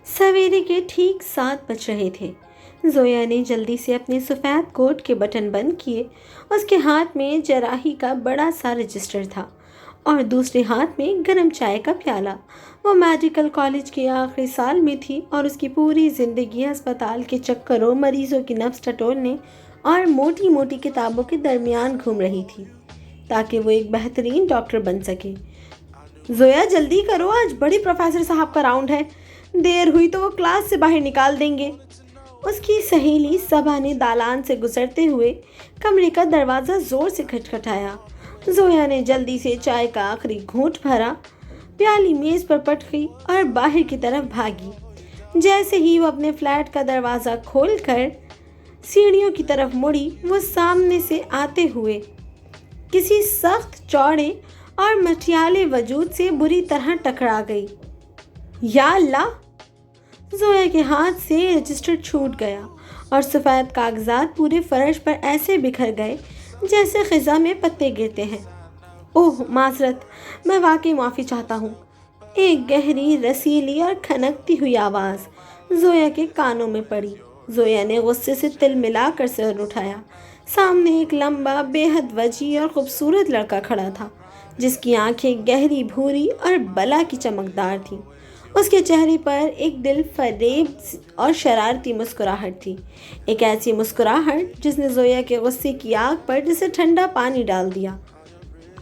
सवेरे के ठीक 7 बज रहे थे। जोया ने जल्दी से अपने सफ़ेद कोट के बटन बंद किए। उसके हाथ में जराही का बड़ा सा रजिस्टर था और दूसरे हाथ में गर्म चाय का प्याला। वो मेडिकल कॉलेज के आखिरी साल में थी और उसकी पूरी ज़िंदगी अस्पताल के चक्करों, मरीजों की नब्ज़ टटोलने और मोटी मोटी किताबों के दरमियान घूम रही थी ताकि वो एक बेहतरीन डॉक्टर बन सके। जोया जल्दी करो, आज बड़ी प्रोफेसर साहब का राउंड है। देर हुई तो वो क्लास से बाहर निकाल देंगे। उसकी सहेली सबा ने दालान से गुजरते हुए कमरे का दरवाज़ा ज़ोर से खटखटाया। जोया ने जल्दी से चाय का आखिरी घूंट भरा, प्याली मेज़ पर पट गई और बाहर की तरफ भागी। जैसे ही वो अपने फ्लैट का दरवाज़ा खोलकर सीढ़ियों की तरफ मुड़ी, वो सामने से आते हुए किसी सख्त, चौड़े और मटियाले वजूद से बुरी तरह टकरा गई। या अल्लाह! जोया के हाथ से रजिस्टर छूट गया और सफ़ेद कागजात पूरे फर्श पर ऐसे बिखर गए जैसे ख़िज़ा में पत्ते गिरते हैं। ओह माज़रत, मैं वाकई माफ़ी चाहता हूँ। एक गहरी, रसीली और खनकती हुई आवाज़ जोया के कानों में पड़ी। जोया ने गुस्से से तिल मिलाकर सिर उठाया। सामने एक लंबा, बेहद वजीह और ख़ूबसूरत लड़का खड़ा था जिसकी आंखें गहरी भूरी और बला की चमकदार थीं। उसके चेहरे पर एक दिल फरेब और शरारती मुस्कुराहट थी, एक ऐसी मुस्कुराहट जिसने जोया के गुस्से की आग पर जैसे ठंडा पानी डाल दिया।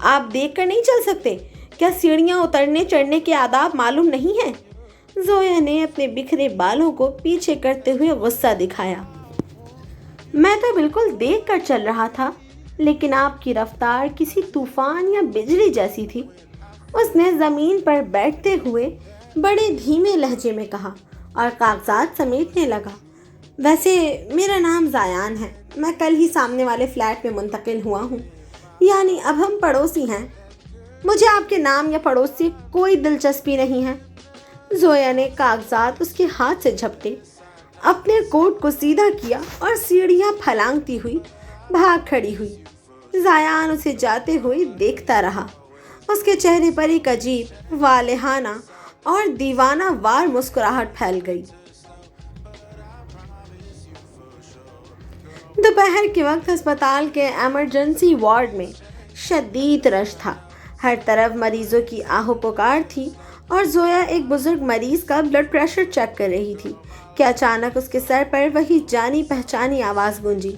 आप देख कर नहीं चल सकते? क्या सीढ़ियाँ उतरने चढ़ने के आदाब मालूम नहीं है? जोया ने अपने बिखरे बालों को पीछे करते हुए गुस्सा दिखाया। मैं तो बिल्कुल देख कर चल रहा था, लेकिन आपकी रफ्तार किसी तूफान या बिजली जैसी थी। उसने ज़मीन पर बैठते हुए बड़े धीमे लहजे में कहा और कागजात समेटने लगा। वैसे मेरा नाम ज़ायान है। मैं कल ही सामने वाले फ्लैट में मुंतकिल हुआ हूँ, यानी अब हम पड़ोसी हैं। मुझे आपके नाम या पड़ोस से कोई दिलचस्पी नहीं है। जोया ने कागजात उसके हाथ से झपटे, अपने कोट को सीधा किया और सीढ़ियाँ फलांगती हुई भाग खड़ी हुई। ज़ायान उसे जाते हुए देखता रहा। उसके चेहरे पर एक अजीब, वालेहाना और दीवाना वार मुस्कुराहट फैल गई। दोपहर के वक्त अस्पताल के इमरजेंसी वार्ड में शदीद रश था। हर तरफ मरीजों की आहो पुकार थी और जोया एक बुजुर्ग मरीज का ब्लड प्रेशर चेक कर रही थी कि अचानक उसके सर पर वही जानी पहचानी आवाज़ गूंजी।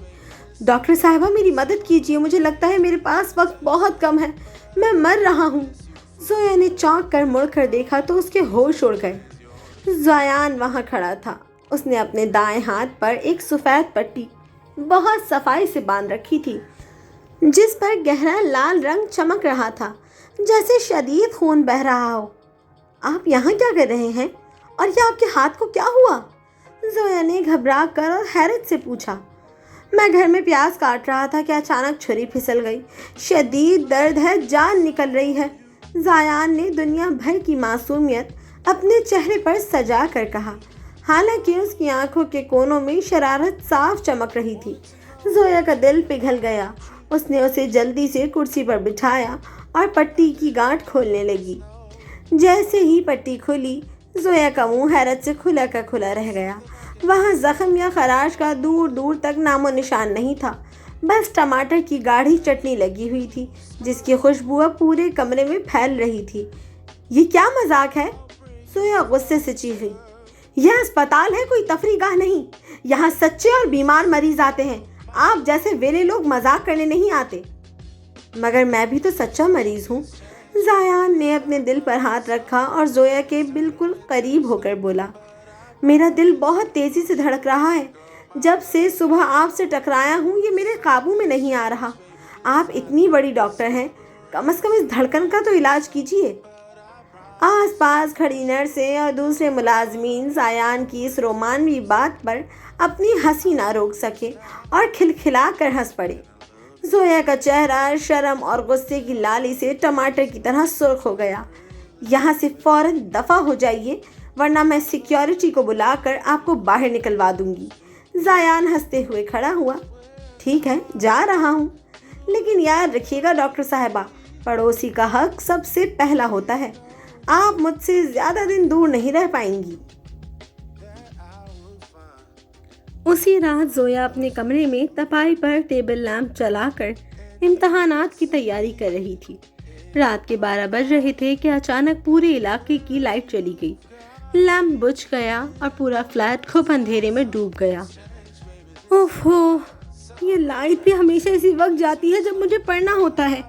डॉक्टर साहिबा, मेरी मदद कीजिए, मुझे लगता है मेरे पास वक्त बहुत कम है, मैं मर रहा हूँ। जोया ने चौंक कर मुड़कर देखा तो उसके होश उड़ गए। ज़ायान वहाँ खड़ा था। उसने अपने दाएं हाथ पर एक सफ़ेद पट्टी बहुत सफाई से बांध रखी थी जिस पर गहरा लाल रंग चमक रहा था, जैसे शदीद खून बह रहा हो। आप यहाँ क्या कर रहे हैं और यह आपके हाथ को क्या हुआ? जोया ने घबरा कर और हैरत से पूछा। मैं घर में प्याज काट रहा था कि अचानक छुरी फिसल गई। शदीद दर्द है, जान निकल रही है। ज़ायान ने दुनिया भर की मासूमियत अपने चेहरे पर सजा कर कहा, हालांकि उसकी आंखों के कोनों में शरारत साफ चमक रही थी। जोया का दिल पिघल गया। उसने उसे जल्दी से कुर्सी पर बिठाया और पट्टी की गांठ खोलने लगी। जैसे ही पट्टी खुली, जोया का मुंह हैरत से खुला का खुला रह गया। वहाँ जख्म या खराश का दूर दूर तक नामो निशान नहीं था, बस टमाटर की गाढ़ी चटनी लगी हुई थी जिसकी खुशबू अब पूरे कमरे में फैल रही थी। ये क्या मजाक है? जोया गुस्से से चीखी। यह अस्पताल है, कोई तफरीगाह नहीं। यहाँ सच्चे और बीमार मरीज आते हैं। आप जैसे वेले लोग मजाक करने नहीं आते। मगर मैं भी तो सच्चा मरीज हूँ। ज़ायान ने अपने दिल पर हाथ रखा और जोया के बिल्कुल करीब होकर बोला, मेरा दिल बहुत तेज़ी से धड़क रहा है। जब से सुबह आपसे टकराया हूँ ये मेरे काबू में नहीं आ रहा। आप इतनी बड़ी डॉक्टर हैं, कम से कम इस धड़कन का तो इलाज कीजिए। आसपास खड़ी नर्सें और दूसरे मुलाजमीन ज़ायान की इस रोमानवी बात पर अपनी हंसी ना रोक सके और खिलखिला कर हंस पड़े। जोया का चेहरा शर्म और गुस्से की लाली से टमाटर की तरह सुर्ख हो गया। यहाँ से फ़ौरन दफ़ा हो जाइए, वरना मैं सिक्योरिटी को बुलाकर आपको बाहर निकलवा दूंगी। ज़ायान हंसते हुए खड़ा हुआ। ठीक है, जा रहा हूँ, लेकिन याद रखिएगा डॉक्टर साहिबा, पड़ोसी का हक सबसे पहला होता है। आप मुझसे ज़्यादा दिन दूर नहीं रह पाएंगी। उसी रात जोया अपने कमरे में तपाई पर टेबल लैंप जलाकर इम्तहानात की तैयारी कर रही थी। रात के 12 बज रहे थे कि अचानक पूरे इलाके की लाइट चली गई। लैंप बुझ गया और पूरा फ्लैट खूब अंधेरे में डूब गया। ओहो, ये लाइट भी हमेशा इसी वक्त जाती है जब मुझे पढ़ना होता है।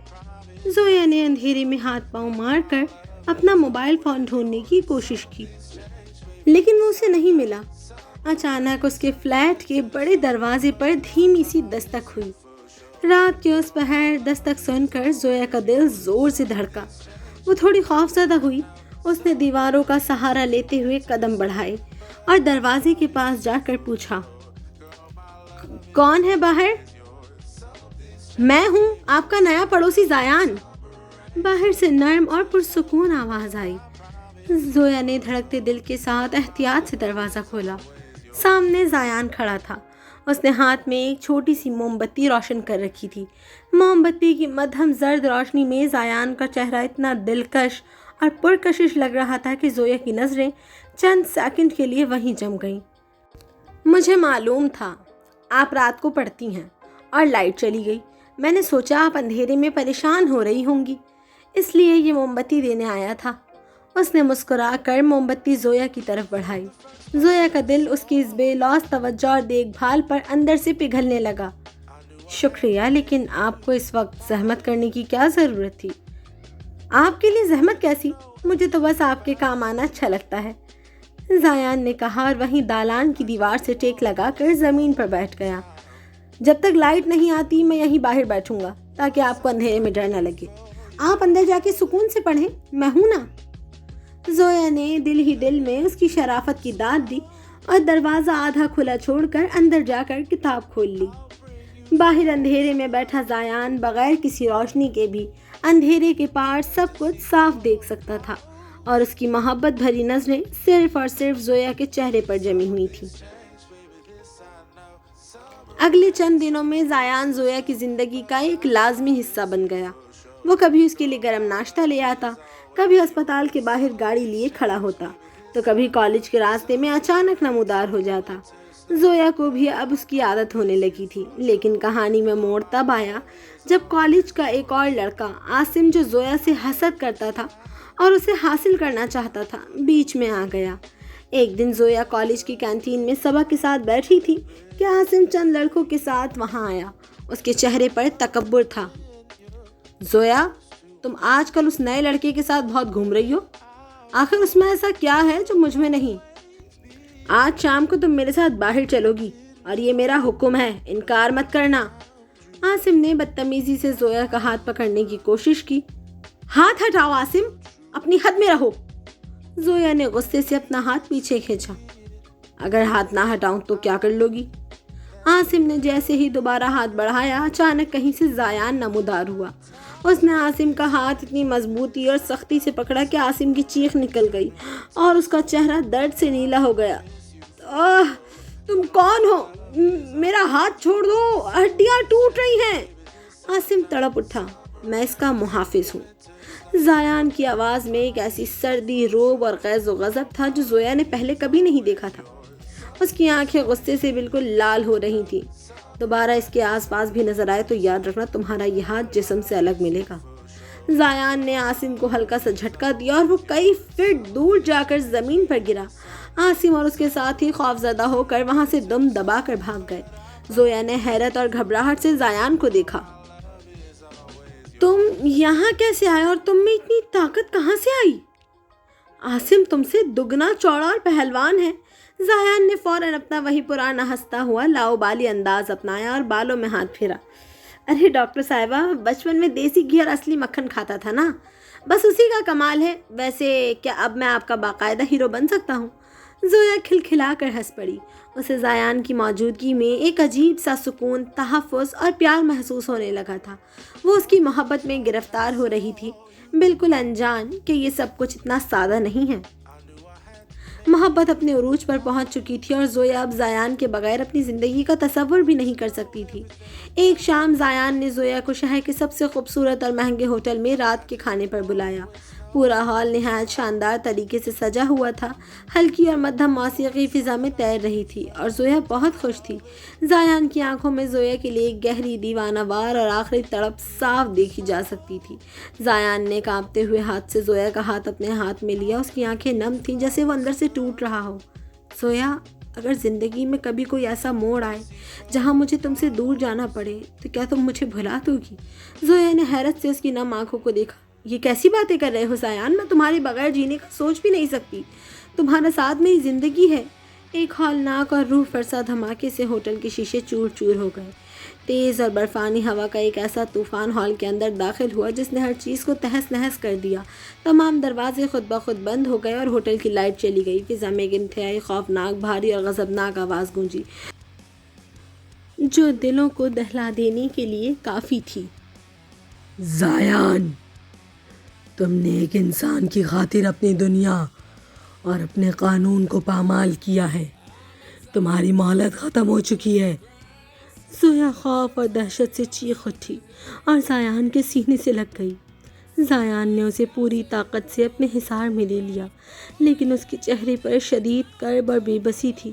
जोया ने अंधेरे में हाथ पांव मारकर अपना मोबाइल फोन ढूंढने की कोशिश की, लेकिन वो उसे नहीं मिला। अचानक उसके फ्लैट के बड़े दरवाजे पर धीमी सी दस्तक हुई। रात के उस पहर दस्तक सुनकर जोया का दिल जोर से धड़का। वो थोड़ी खौफजदा हुई। उसने दीवारों का सहारा लेते हुए कदम बढ़ाए और दरवाजे के पास जाकर पूछा, कौन है बाहर? मैं हूँ, आपका नया पड़ोसी जायान। बाहर से नर्म और पुरसुकून आवाज आई। जोया ने धड़कते दिल के साथ एहतियात से दरवाज़ा खोला। सामने जायान खड़ा था। उसने हाथ में एक छोटी सी मोमबत्ती रोशन कर रखी थी। मोमबत्ती की मध्यम जर्द रोशनी में जायान का चेहरा इतना दिलकश और पुरकशिश लग रहा था कि जोया की नज़रें चंद सेकंड के लिए वहीं जम गईं। मुझे मालूम था आप रात को पढ़ती हैं और लाइट चली गई। मैंने सोचा आप अंधेरे में परेशान हो रही होंगी, इसलिए ये मोमबत्ती देने आया था। उसने मुस्कुरा कर मोमबत्ती जोया की तरफ बढ़ाई। जोया का दिल उसकी इस बेलौस तवज्जो और देखभाल पर अंदर से पिघलने लगा। शुक्रिया, लेकिन आपको इस वक्त जहमत करने की क्या ज़रूरत थी? आपके लिए जहमत कैसी? मुझे तो बस आपके काम आना अच्छा लगता है, जायान ने कहा और वहीं दालान की दीवार से टेक लगाकर ज़मीन पर बैठ गया। जब तक लाइट नहीं आती मैं यहीं बाहर बैठूंगा ताकि आपको अंधेरे में डर न लगे। आप अंदर जाके सुकून से पढ़ें, मैं हूं ना। जोया ने दिल ही दिल में उसकी शराफत की दाद दी और दरवाज़ा आधा खुला छोड़कर अंदर जाकर किताब खोल ली। बाहर अंधेरे में बैठा जायान बगैर किसी रोशनी के भी अंधेरे के पार सब कुछ साफ देख सकता था और उसकी मोहब्बत भरी नजरें सिर्फ और सिर्फ जोया के चेहरे पर जमी हुई थी। अगले चंद दिनों में जायान जोया की जिंदगी का एक लाजमी हिस्सा बन गया। वो कभी उसके लिए गर्म नाश्ता ले आता, कभी अस्पताल के बाहर गाड़ी लिए खड़ा होता, तो कभी कॉलेज के रास्ते में अचानक नमूदार हो जाता। जोया को भी अब उसकी आदत होने लगी थी, लेकिन कहानी में मोड़ तब आया जब कॉलेज का एक और लड़का आसिम, जो जोया से हसद करता था और उसे हासिल करना चाहता था, बीच में आ गया। एक दिन जोया कॉलेज की कैंटीन में सबक के साथ बैठी थी कि आसिम चंद लड़कों के साथ वहां आया। उसके चेहरे पर तकब्बुर था। जोया, तुम आजकल उस नए लड़के के साथ बहुत घूम रही हो, आखिर उसमें ऐसा क्या है जो मुझ में नहीं? आज शाम को तुम मेरे साथ बाहर चलोगी और ये मेरा हुक्म है, इनकार मत करना। आसिम ने बदतमीजी से जोया का हाथ पकड़ने की कोशिश की। हाथ हटाओ आसिम, अपनी हद में रहो। जोया ने गुस्से से अपना हाथ पीछे खींचा। अगर हाथ ना हटाऊं तो क्या कर लोगी? आसिम ने जैसे ही दोबारा हाथ बढ़ाया, अचानक कहीं से जायान नमूदार हुआ। उसने आसिम का हाथ इतनी मजबूती और सख्ती से पकड़ा कि आसिम की चीख निकल गई और उसका चेहरा दर्द से नीला हो गया। तुम कौन हो? मेरा हाथ छोड़ दो, हड्डियां टूट रही हैं। आसिम तड़प उठा। मैं इसका मुहाफिज हूँ। जायान की आवाज़ में एक ऐसी सर्दी, रोब और गैज़ व गज़ब था जो जोया ने पहले कभी नहीं देखा था। उसकी आंखें गुस्से से बिल्कुल लाल हो रही थी। दोबारा इसके आसपास भी नजर आए तो याद रखना, तुम्हारा ये हाथ जिस्म से अलग मिलेगा। जायान ने आसिम को हल्का सा झटका दिया और वो कई फीट दूर जाकर जमीन पर गिरा। आसिम और उसके साथ ही खौफजदा होकर वहां से दम दबा कर भाग गए। जोया ने हैरत और घबराहट से जायान को देखा। तुम यहाँ कैसे आए और तुम में इतनी ताकत कहाँ से आई? आसिम तुमसे दुगना चौड़ा और पहलवान है। जायान ने फौरन अपना वही पुराना हंसता हुआ लाओबाली अंदाज अपनाया और बालों में हाथ फेरा। अरे डॉक्टर साहिबा, बचपन में देसी घी और असली मक्खन खाता था ना, बस उसी का कमाल है। वैसे क्या अब मैं आपका बाकायदा हीरो बन सकता हूँ? जोया खिलखिलाकर हंस पड़ी। उसे जायान की मौजूदगी में एक अजीब सा सुकून, तहफ़्फ़ुज़ और प्यार महसूस होने लगा था। वो उसकी मोहब्बत में गिरफ्तार हो रही थी, बिल्कुल अनजान कि ये सब कुछ इतना सादा नहीं है। मोहब्बत अपने उरूज पर पहुंच चुकी थी और जोया अब जायान के बगैर अपनी ज़िंदगी का तसव्वुर भी नहीं कर सकती थी। एक शाम जायान ने जोया को शहर के सबसे खूबसूरत और महंगे होटल में रात के खाने पर बुलाया। پورا ہال نہایت شاندار طریقے سے سجا ہوا تھا۔ ہلکی اور مدھم موسیقی فضا میں تیر رہی تھی اور زویا بہت خوش تھی۔ زایان کی آنکھوں میں زویا کے لیے ایک گہری دیوانہ وار اور آخری تڑپ صاف دیکھی جا سکتی تھی۔ زایان نے کانپتے ہوئے ہاتھ سے زویا کا ہاتھ اپنے ہاتھ میں لیا۔ اس کی آنکھیں نم تھیں جیسے وہ اندر سے ٹوٹ رہا ہو۔ زویا، اگر زندگی میں کبھی کوئی ایسا موڑ آئے جہاں مجھے تم سے دور جانا پڑے تو کیا تم مجھے بھلا دو گی؟ زویا نے حیرت سے اس کی نم آنکھوں کو دیکھا۔ یہ کیسی باتیں کر رہے ہو زایان؟ میں تمہارے بغیر جینے کا سوچ بھی نہیں سکتی۔ تمہارا ساتھ میری زندگی ہے۔ ایک ہولناک اور روح فرسا دھماکے سے ہوٹل کے شیشے چور چور ہو گئے۔ تیز اور برفانی ہوا کا ایک ایسا طوفان ہال کے اندر داخل ہوا جس نے ہر چیز کو تہس نہس کر دیا۔ تمام دروازے خود بخود بند ہو گئے اور ہوٹل کی لائٹ چلی گئی۔ فضا میں ایک انتہائی خوفناک، بھاری اور غضبناک آواز گونجی جو دلوں کو دہلا دینے کے لیے کافی تھی۔ زایان، تم نے ایک انسان کی خاطر اپنی دنیا اور اپنے قانون کو پامال کیا ہے۔ تمہاری مہلت ختم ہو چکی ہے۔ زویا خوف اور دہشت سے چیخ اٹھی اور زایان کے سینے سے لگ گئی۔ زایان نے اسے پوری طاقت سے اپنے حصار میں لے لیا، لیکن اس کے چہرے پر شدید کرب اور بے بسی تھی۔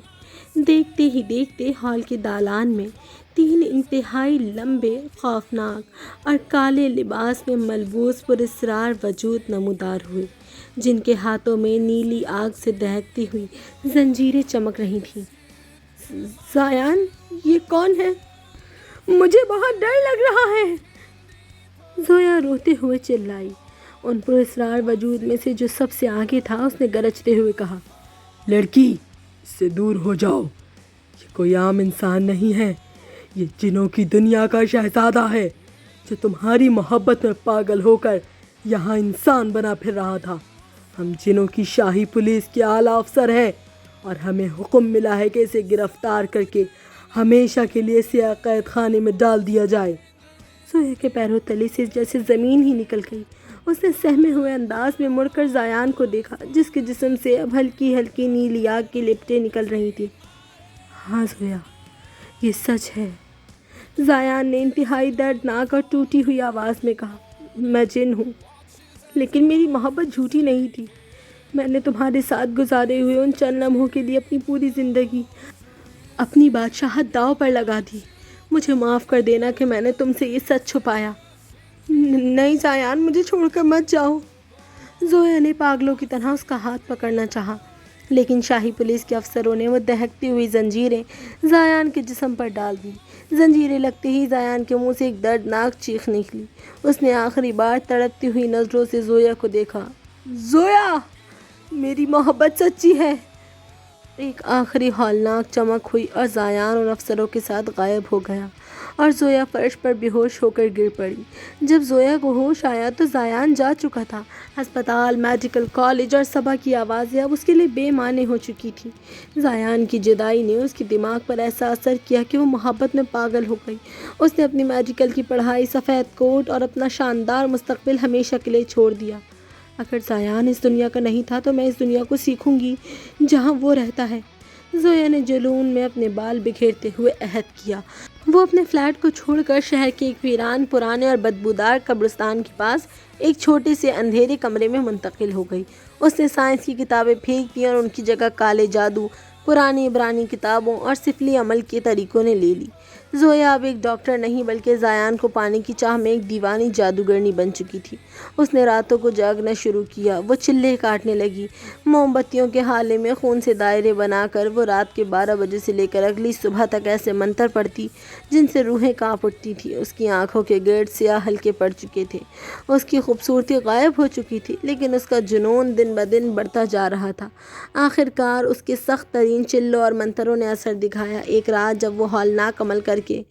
دیکھتے ہی دیکھتے ہال کے دالان میں 3 انتہائی لمبے، خوفناک اور کالے لباس میں ملبوس پراسرار وجود نمودار ہوئے، جن کے ہاتھوں میں نیلی آگ سے دہکتی ہوئی زنجیریں چمک رہی تھیں۔ زایان، یہ کون ہے؟ مجھے بہت ڈر لگ رہا ہے، زویا روتے ہوئے چلائی۔ ان پراسرار وجود میں سے جو سب سے آگے تھا اس نے گرجتے ہوئے کہا، لڑکی، اس سے دور ہو جاؤ۔ یہ کوئی عام انسان نہیں ہے، یہ جنوں کی دنیا کا شہزادہ ہے جو تمہاری محبت میں پاگل ہو کر یہاں انسان بنا پھر رہا تھا۔ ہم جنوں کی شاہی پولیس کے اعلیٰ افسر ہیں اور ہمیں حکم ملا ہے کہ اسے گرفتار کر کے ہمیشہ کے لیے سیاہ قید خانے میں ڈال دیا جائے۔ زویا کے پیروں تلے سے جیسے زمین ہی نکل گئی۔ اس نے سہمے ہوئے انداز میں مڑ کر زایان کو دیکھا جس کے جسم سے اب ہلکی ہلکی نیلی آگ کی لپٹیں نکل رہی تھیں۔ ہاں زویا، یہ سچ ہے، زایان نے انتہائی دردناک اور ٹوٹی ہوئی آواز میں کہا۔ میں جن ہوں، لیکن میری محبت جھوٹی نہیں تھی۔ میں نے تمہارے ساتھ گزارے ہوئے ان چند لمحوں کے لیے اپنی پوری زندگی، اپنی بادشاہت داؤ پر لگا دی۔ مجھے معاف کر دینا کہ میں نے تم سے یہ سچ چھپایا۔ نہیں زایان، مجھے چھوڑ کر مت جاؤ۔ زویا نے پاگلوں کی طرح اس کا ہاتھ پکڑنا چاہا، لیکن شاہی پولیس کے افسروں نے وہ دہکتی ہوئی زنجیریں زایان کے جسم پر ڈال دیں۔ زنجیریں لگتے ہی زایان کے منہ سے ایک دردناک چیخ نکلی۔ اس نے آخری بار تڑپتی ہوئی نظروں سے زویا کو دیکھا۔ زویا، میری محبت سچی ہے۔ ایک آخری ہولناک چمک ہوئی اور زایان ان افسروں کے ساتھ غائب ہو گیا اور زویا فرش پر بے ہوش ہو کر گر پڑی۔ جب زویا کو ہوش آیا تو زایان جا چکا تھا۔ ہسپتال، میڈیکل کالج اور صبح کی آوازیں اب اس کے لیے بے معنی ہو چکی تھیں۔ زایان کی جدائی نے اس کے دماغ پر ایسا اثر کیا کہ وہ محبت میں پاگل ہو گئی۔ اس نے اپنی میڈیکل کی پڑھائی، سفید کوٹ اور اپنا شاندار مستقبل ہمیشہ کے لیے چھوڑ دیا۔ اگر زایان اس دنیا کا نہیں تھا تو میں اس دنیا کو سیکھوں گی جہاں وہ رہتا ہے۔ زویا نے جنون میں اپنے بال بکھیرتے ہوئے عہد کیا۔ وہ اپنے فلیٹ کو چھوڑ کر شہر کے ایک ویران، پرانے اور بدبودار قبرستان کے پاس ایک چھوٹے سے اندھیرے کمرے میں منتقل ہو گئی۔ اس نے سائنس کی کتابیں پھینک دیں اور ان کی جگہ کالے جادو، پرانی عبرانی کتابوں اور سفلی عمل کے طریقوں نے لے لی۔ زویا اب ایک ڈاکٹر نہیں بلکہ زایان کو پانے کی چاہ میں ایک دیوانی جادوگرنی بن چکی تھی۔ اس نے راتوں کو جاگنا شروع کیا۔ وہ چلے کاٹنے لگی۔ موم بتیوں کے ہالے میں خون سے دائرے بنا کر وہ رات کے 12 بجے سے لے کر اگلی صبح تک ایسے منتر پڑھتی جن سے روحیں کانپ اٹھتی تھیں۔ اس کی آنکھوں کے گرد سیاہ حلقے پڑ چکے تھے۔ اس کی خوبصورتی غائب ہو چکی تھی، لیکن اس کا جنون دن بدن بڑھتا جا رہا تھا۔ آخر کار اس کے سخت ترین چلوں اور منتروں نے اثر دکھایا۔ ایک رات جب وہ ہولناک عمل کر کے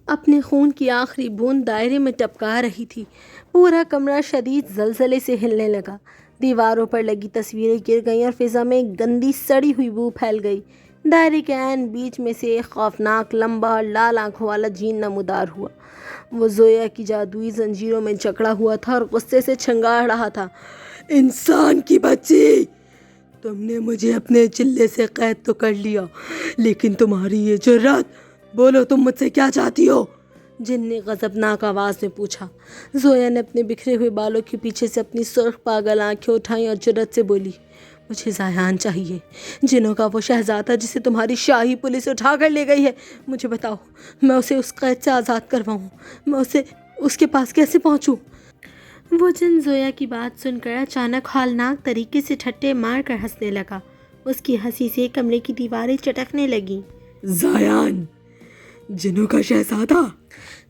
اپنے خون کی آخری بوند دائرے میں ٹپکا رہی تھی، پورا کمرہ شدید زلزلے سے ہلنے لگا۔ دیواروں پر لگی تصویریں گر گئیں اور فضا میں ایک گندی سڑی ہوئی بو پھیل گئی۔ دائرے کے عین بیچ میں سے ایک خوفناک، لمبا اور لال آنکھوں والا جین نمودار ہوا۔ وہ زویا کی جادوئی زنجیروں میں جکڑا ہوا تھا اور غصے سے چھنگاڑ رہا تھا۔ انسان کی بچی، تم نے مجھے اپنے چلے سے قید تو کر لیا، لیکن تمہاری یہ جرات، بولو تم مجھ سے کیا چاہتی ہو؟ جن نے غضبناک آواز میں پوچھا۔ زویا نے اپنے بکھرے ہوئے بالوں کے پیچھے سے اپنی سرخ پاگل آنکھیں اٹھائیں اور جرأت سے بولی، مجھے زایان چاہیے، جنوں کا وہ شہزادہ جسے تمہاری شاہی پولیس اٹھا کر لے گئی ہے۔ مجھے بتاؤ، میں اسے اس قید سے آزاد کرواؤں، میں اس کے پاس کیسے پہنچوں؟ وہ جن زویا کی بات سن کر اچانک ہولناک طریقے سے ٹھٹے مار کر ہنسنے لگا۔ اس کی ہنسی سے کمرے کی دیواریں چٹکنے لگیں۔ زایان، جنوں کا شہزادہ؟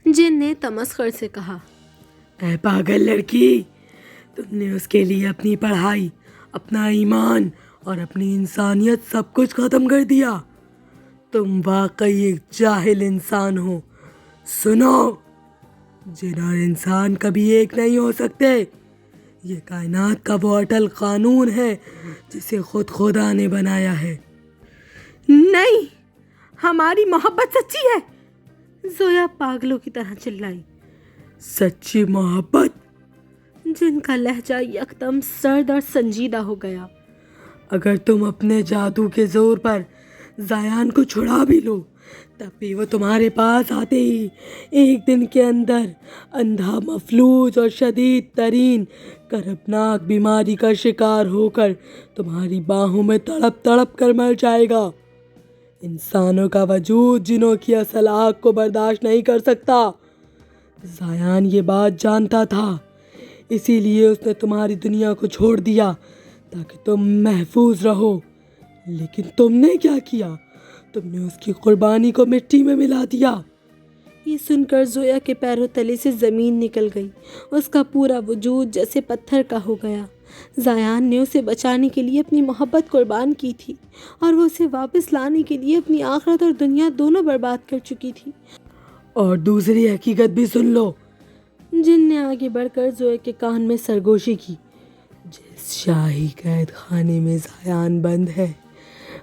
جن نے تمسخر سے کہا۔ اے پاگل لڑکی، تم نے اس کے لیے اپنی پڑھائی، اپنا ایمان اور اپنی انسانیت سب کچھ ختم کر دیا۔ تم واقعی ایک جاہل انسان ہو۔ سنو، جن اور انسان کبھی ایک نہیں ہو سکتے۔ یہ کائنات کا وہ اٹل قانون ہے جسے خود خدا نے بنایا ہے۔ نہیں، ہماری محبت سچی ہے، زویا پاگلوں کی طرح چلائی۔ سچی محبت؟ جن کا لہجہ یکدم سرد اور سنجیدہ ہو گیا۔ اگر تم اپنے جادو کے زور پر زایان کو چھڑا بھی لو، تب بھی وہ تمہارے پاس آتے ہی ایک دن کے اندر اندھا، مفلوج اور شدید ترین کربناک بیماری کا شکار ہو کر تمہاری باہوں میں تڑپ تڑپ کر مر جائے گا۔ انسانوں کا وجود جنوں کی اصل آگ کو برداشت نہیں کر سکتا۔ زایان یہ بات جانتا تھا، اسی لیے اس نے تمہاری دنیا کو چھوڑ دیا تاکہ تم محفوظ رہو۔ لیکن تم نے کیا کیا؟ تم نے اس کی قربانی کو مٹی میں ملا دیا۔ یہ سن کر زویا کے پیروں تلے سے زمین نکل گئی۔ اس کا پورا وجود جیسے پتھر کا ہو گیا۔ زایان نے اسے بچانے کے لیے اپنی محبت قربان کی تھی اور وہ اسے واپس لانے کے لیے اپنی آخرت اور دنیا دونوں برباد کر چکی تھی۔ اور دوسری حقیقت بھی سن لو۔ جن نے آگے بڑھ کر زویا کے کان میں سرگوشی کی۔ جس شاہی قید خانے میں زایان بند ہے،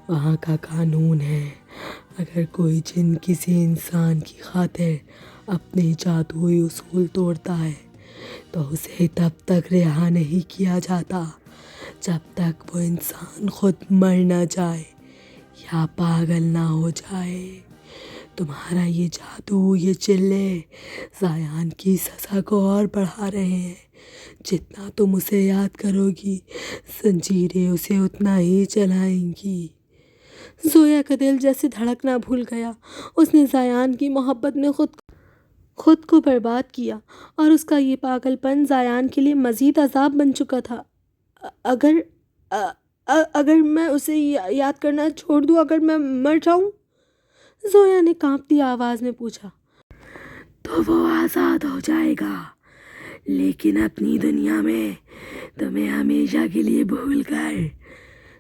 وہاں کا قانون ہے، اگر کوئی جن کسی انسان کی خاطر اپنے جادوئی اصول توڑتا ہے تو اسے تب تک رہا نہیں کیا جاتا جب تک وہ انسان خود مر نہ جائے یا پاگل نہ ہو جائے۔ تمہارا یہ جادو، یہ چلے زایان کی سزا کو اور بڑھا رہے ہیں۔ جتنا تم اسے یاد کرو گی، زنجیریں اسے اتنا ہی چلائیں گی۔ زویا کا دل جیسے دھڑکنا بھول گیا۔ اس نے زایان کی محبت میں خود کو برباد کیا اور اس کا یہ پاگل پن زایان کے لیے مزید عذاب بن چکا تھا۔ اگر میں اسے یاد کرنا چھوڑ دوں، اگر میں مر جاؤں؟ زویا نے کانپتی آواز میں پوچھا۔ تو وہ آزاد ہو جائے گا، لیکن اپنی دنیا میں تمہیں ہمیشہ کے لیے بھول کر۔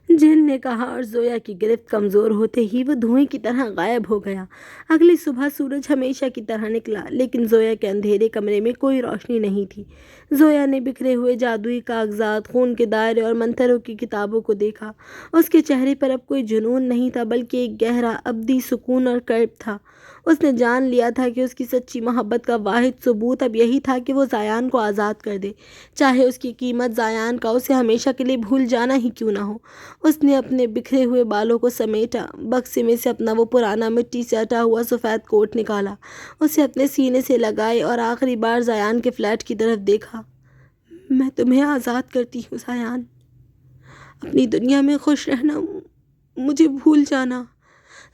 جن نے کہا اور زویا کی گرفت کمزور ہوتے ہی وہ دھوئیں کی طرح غائب ہو گیا۔ اگلی صبح سورج ہمیشہ کی طرح نکلا، لیکن زویا کے اندھیرے کمرے میں کوئی روشنی نہیں تھی۔ زویا نے بکھرے ہوئے جادوئی کاغذات، خون کے دائرے اور منتروں کی کتابوں کو دیکھا۔ اس کے چہرے پر اب کوئی جنون نہیں تھا، بلکہ ایک گہرا ابدی سکون اور کرب تھا۔ اس نے جان لیا تھا کہ اس کی سچی محبت کا واحد ثبوت اب یہی تھا کہ وہ زایان کو آزاد کر دے، چاہے اس کی قیمت زایان کا اسے ہمیشہ کے لیے بھول جانا ہی کیوں نہ ہو۔ اس نے اپنے بکھرے ہوئے بالوں کو سمیٹا، بکسے میں سے اپنا وہ پرانا مٹی سے اٹا ہوا سفید کوٹ نکالا، اسے اپنے سینے سے لگائے اور آخری بار زایان کے فلیٹ کی طرف دیکھا۔ میں تمہیں آزاد کرتی ہوں زایان، اپنی دنیا میں خوش رہنا، مجھے بھول جانا۔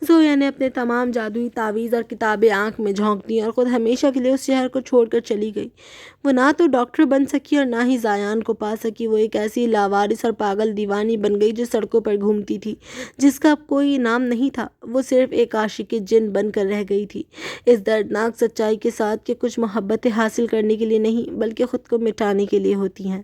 زویا نے اپنے تمام جادوئی تعویذ اور کتابیں آنکھ میں جھونک دیں اور خود ہمیشہ کے لیے اس شہر کو چھوڑ کر چلی گئی۔ وہ نہ تو ڈاکٹر بن سکی اور نہ ہی زایان کو پا سکی۔ وہ ایک ایسی لاوارث اور پاگل دیوانی بن گئی جو سڑکوں پر گھومتی تھی، جس کا اب کوئی نام نہیں تھا۔ وہ صرف ایک عاشق جن بن کر رہ گئی تھی، اس دردناک سچائی کے ساتھ کہ کچھ محبتیں حاصل کرنے کے لیے نہیں بلکہ خود کو مٹانے کے لیے ہوتی ہیں۔